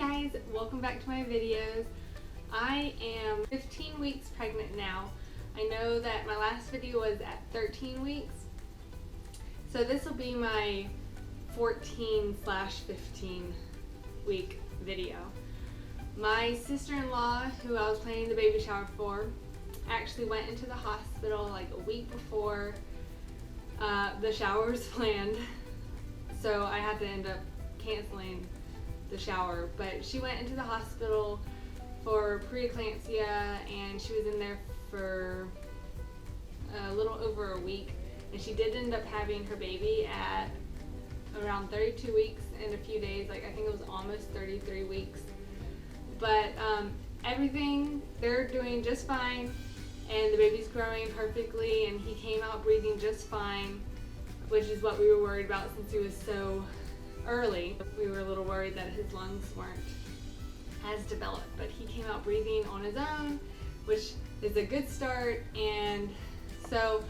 guys, welcome back to my videos. I am 15 weeks pregnant now. I know that my last video was at 13 weeks, so this will be my 14/15 week video. My sister-in-law, who I was planning the baby shower for, actually went into the hospital like a week before the shower was planned, so I had to end up canceling the shower. But she went into the hospital for preeclampsia, and she was in there for a little over a week, and she did end up having her baby at around 32 weeks and a few days. Like, I think it was almost 33 weeks. But everything, they're doing just fine, and the baby's growing perfectly, and he came out breathing just fine, which is what we were worried about since he was so early. We were a little worried that his lungs weren't as developed, but he came out breathing on his own, which is a good start. And so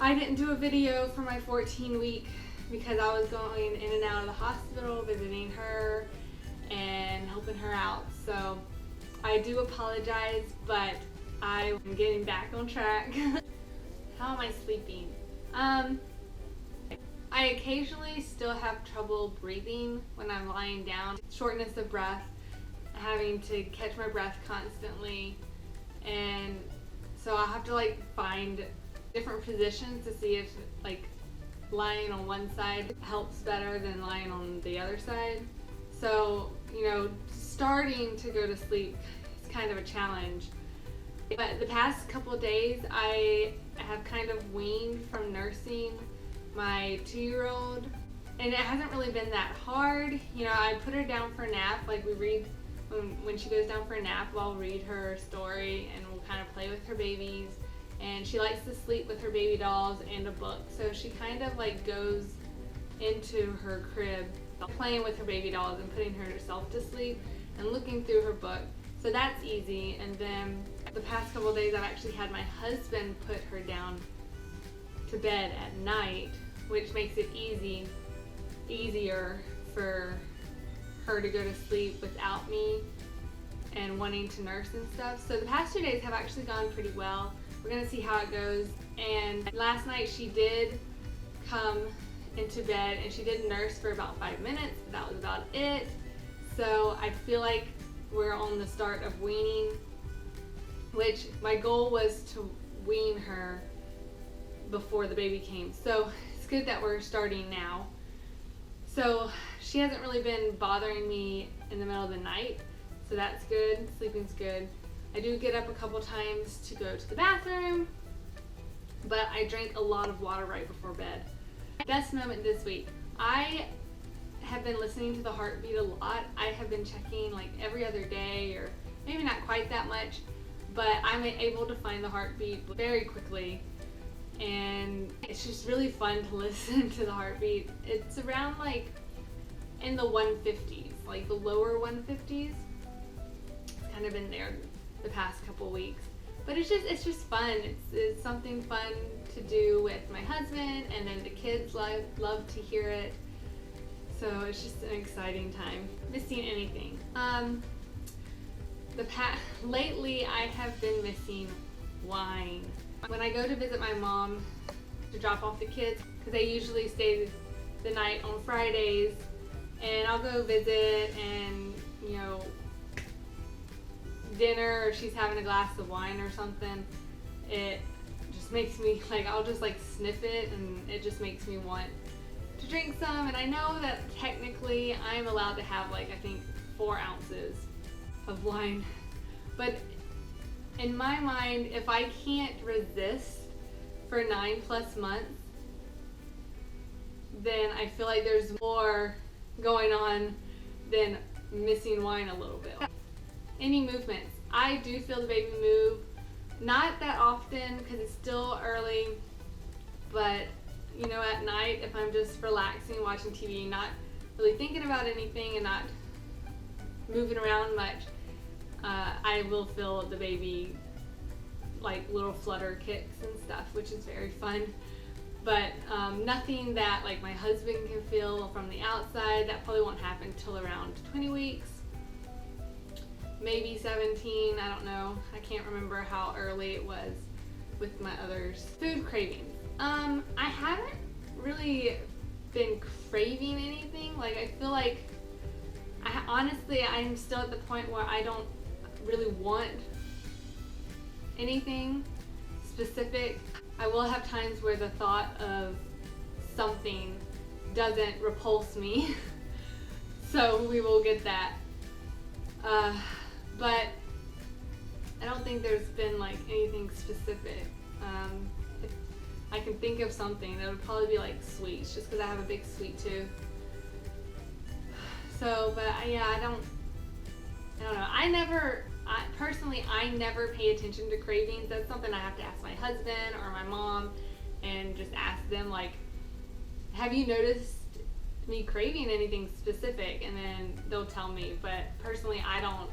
I didn't do a video for my 14 week because I was going in and out of the hospital, visiting her and helping her out. So I do apologize, but I'm getting back on track. How am I sleeping? I occasionally still have trouble breathing when I'm lying down. Shortness of breath, having to catch my breath constantly, and so I'll have to like find different positions to see if like lying on one side helps better than lying on the other side. So, you know, starting to go to sleep is kind of a challenge. But the past couple of days I have kind of weaned from nursing my 2-year-old, and it hasn't really been that hard. You know, I put her down for a nap. Like, we read, when she goes down for a nap, I'll read her a story and we'll kind of play with her babies. And she likes to sleep with her baby dolls and a book, so she kind of like goes into her crib playing with her baby dolls and putting herself to sleep and looking through her book. So that's easy. And then the past couple of days I've actually had my husband put her down to bed at night, which makes it easier for her to go to sleep without me and wanting to nurse and stuff. So the past 2 days have actually gone pretty well. We're gonna see how it goes. And last night she did come into bed and she did nurse for about 5 minutes. That was about it. So I feel like we're on the start of weaning, which my goal was to wean her before the baby came. So it's good that we're starting now. So she hasn't really been bothering me in the middle of the night, so that's good. Sleeping's good. I do get up a couple times to go to the bathroom, but I drank a lot of water right before bed. Best moment this week. I have been listening to the heartbeat a lot. I have been checking like every other day, or maybe not quite that much, but I'm able to find the heartbeat very quickly. And it's just really fun to listen to the heartbeat. It's around like in the 150s, like the lower 150s. It's kind of been there the past couple weeks, but it's just fun. It's something fun to do with my husband, and then the kids love to hear it. So it's just an exciting time. Missing anything? Lately I have been missing wine. When I go to visit my mom to drop off the kids, because they usually stay the night on Fridays, and I'll go visit, and you know, dinner, or she's having a glass of wine or something, it just makes me like, I'll just like sniff it, and it just makes me want to drink some. And I know that technically I'm allowed to have like, I think 4 ounces of wine, but in my mind, if I can't resist for 9+ months, then I feel like there's more going on than missing wine a little bit. Any movements? I do feel the baby move. Not that often because it's still early, but you know, at night, if I'm just relaxing, watching TV, not really thinking about anything and not moving around much, I will feel the baby like little flutter kicks and stuff, which is very fun. But nothing that like my husband can feel from the outside. That probably won't happen till around 20 weeks. maybe 17, I don't know. I can't remember how early it was with my others. Food cravings. I haven't really been craving anything. Like, I feel like, honestly, I'm still at the point where I don't really want anything specific. I will have times where the thought of something doesn't repulse me. So we will get that. But I don't think there's been like anything specific. If I can think of something, it would probably be like sweets, just because I have a big sweet tooth. So, but yeah, I don't know. Personally, I never pay attention to cravings. That's something I have to ask my husband or my mom, and just ask them, like, have you noticed me craving anything specific? And then they'll tell me. But personally, I don't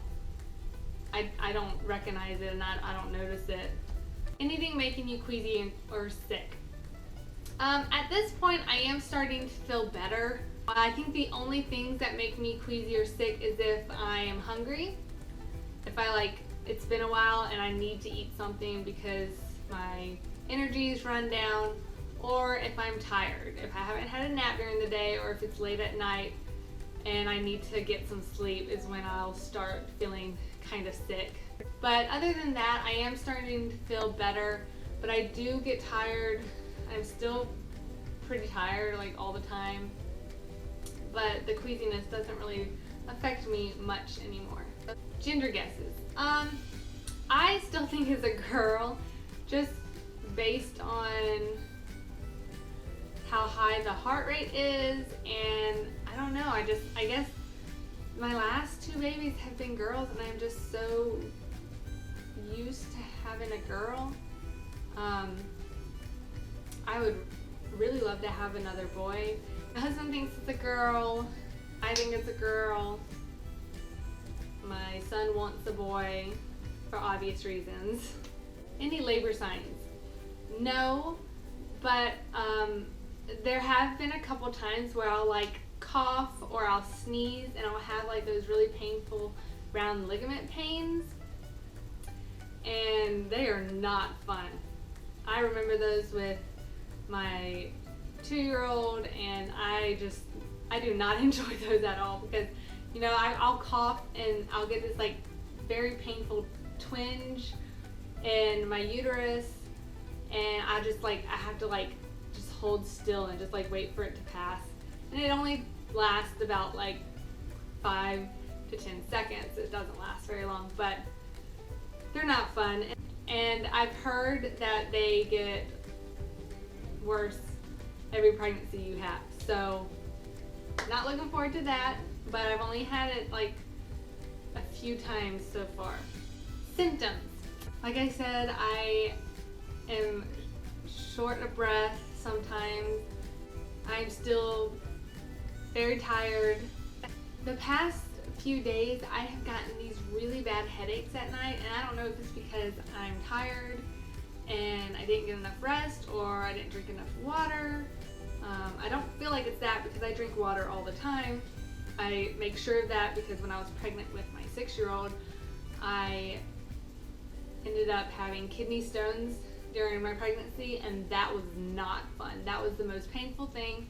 recognize it, and I don't notice it. Anything making you queasy or sick? At this point, I am starting to feel better. I think the only things that make me queasy or sick is if I am hungry. If it's been a while and I need to eat something because my energy's run down, or if I'm tired. If I haven't had a nap during the day, or if it's late at night and I need to get some sleep, is when I'll start feeling kind of sick. But other than that, I am starting to feel better, but I do get tired. I'm still pretty tired, like, all the time. But the queasiness doesn't really affect me much anymore. Gender guesses. I still think it's a girl, just based on how high the heart rate is, and I don't know, I guess my last 2 babies have been girls, and I'm just so used to having a girl. I would really love to have another boy. My husband thinks it's a girl. I think it's a girl. My son wants a boy for obvious reasons. Any labor signs? No, but there have been a couple times where I'll like cough or I'll sneeze and I'll have like those really painful round ligament pains, and they are not fun. I remember those with my 2-year-old, and I do not enjoy those at all, because I'll cough and I'll get this like very painful twinge in my uterus, and I have to like just hold still and just like wait for it to pass, and it only lasts about like 5 to 10 seconds. It doesn't last very long, but they're not fun, and I've heard that they get worse every pregnancy you have, so not looking forward to that. But I've only had it like a few times so far. Symptoms. Like I said, I am short of breath sometimes. I'm still very tired. The past few days, I have gotten these really bad headaches at night, and I don't know if it's because I'm tired and I didn't get enough rest, or I didn't drink enough water. I don't feel like it's that, because I drink water all the time. I make sure of that because when I was pregnant with my 6-year-old, I ended up having kidney stones during my pregnancy, and that was not fun. That was the most painful thing.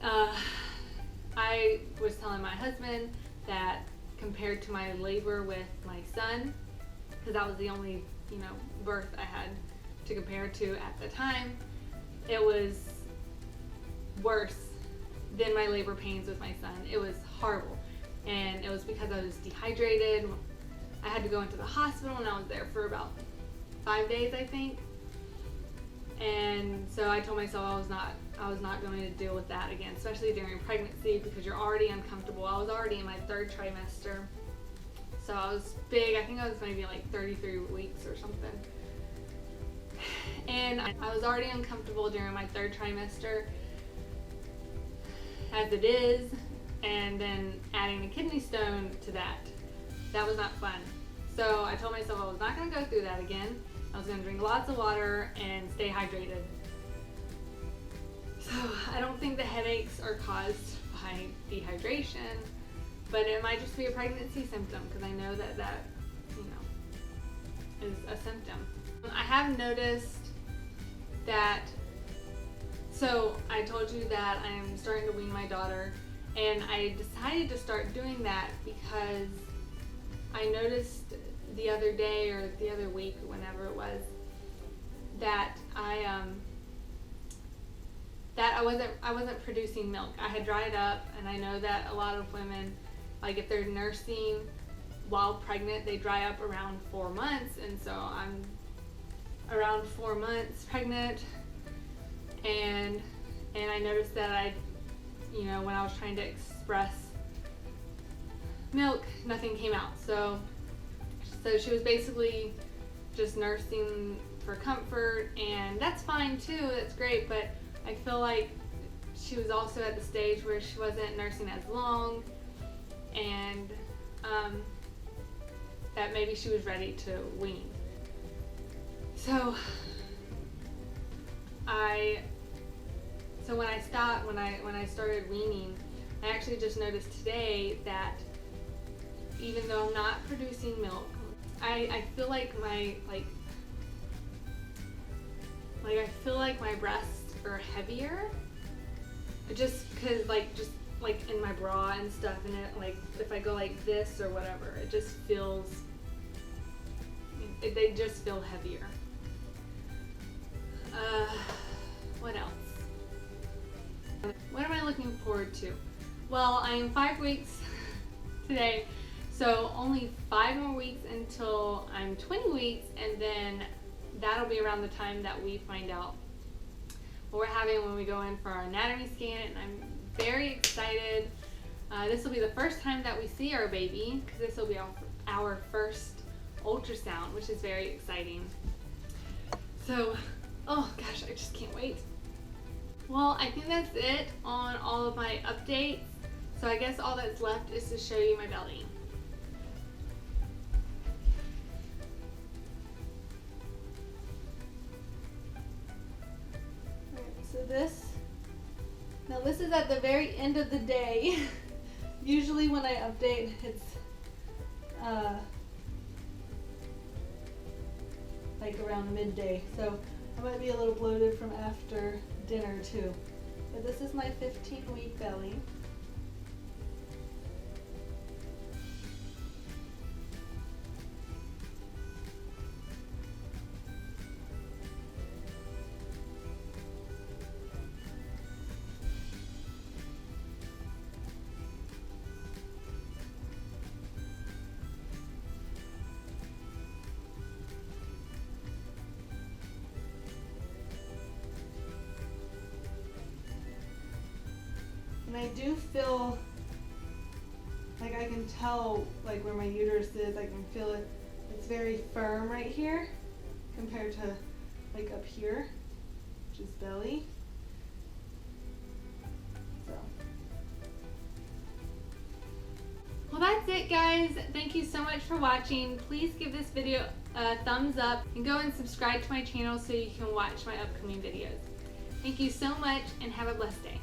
I was telling my husband that compared to my labor with my son, because that was the only, birth I had to compare to at the time, it was worse than my labor pains with my son. It was horrible, and it was because I was dehydrated. I had to go into the hospital, and I was there for about 5 days, I think. And so I told myself I was not going to deal with that again, especially during pregnancy, because you're already uncomfortable. I was already in my 3rd trimester, so I was big. I think I was maybe like 33 weeks or something. And I was already uncomfortable during my 3rd trimester as it is, and then adding a kidney stone to that was not fun. So I told myself I was not going to go through that again. I was going to drink lots of water and stay hydrated. So I don't think the headaches are caused by dehydration. but it might just be a pregnancy symptom because I know that you know, is a symptom. I have noticed that, so I told you that I'm starting to wean my daughter, and I decided to start doing that because I noticed the other day or the other week, whenever it was, that I wasn't producing milk. I had dried up, and I know that a lot of women, like if they're nursing while pregnant, they dry up around 4 months, and so I'm around 4 months pregnant, and I noticed that you know, when I was trying to express milk, nothing came out. So she was basically just nursing for comfort, and that's fine too, that's great, but I feel like she was also at the stage where she wasn't nursing as long, and that maybe she was ready to wean. So when I started weaning, I actually just noticed today that even though I'm not producing milk, I feel like my I feel like my breasts are heavier, just like in my bra and stuff, and it, like if I go like this or whatever, it just feels, they just feel heavier. What else? What am I looking forward to? Well, I'm 5 weeks today, so only 5 more weeks until I'm 20 weeks, and then that'll be around the time that we find out what we're having when we go in for our anatomy scan, and I'm very excited. This will be the first time that we see our baby, because this will be our first ultrasound, which is very exciting. So, oh gosh, I just can't wait. Well, I think that's it on all of my updates. So I guess all that's left is to show you my belly. Alright, so this is at the very end of the day. Usually when I update, it's like around midday. So I might be a little bloated from after dinner too. But this is my 15-week belly. And I do feel like I can tell like where my uterus is. I can feel it. It's very firm right here compared to like up here, which is belly. So. Well, that's it, guys. Thank you so much for watching. Please give this video a thumbs up and go and subscribe to my channel so you can watch my upcoming videos. Thank you so much and have a blessed day.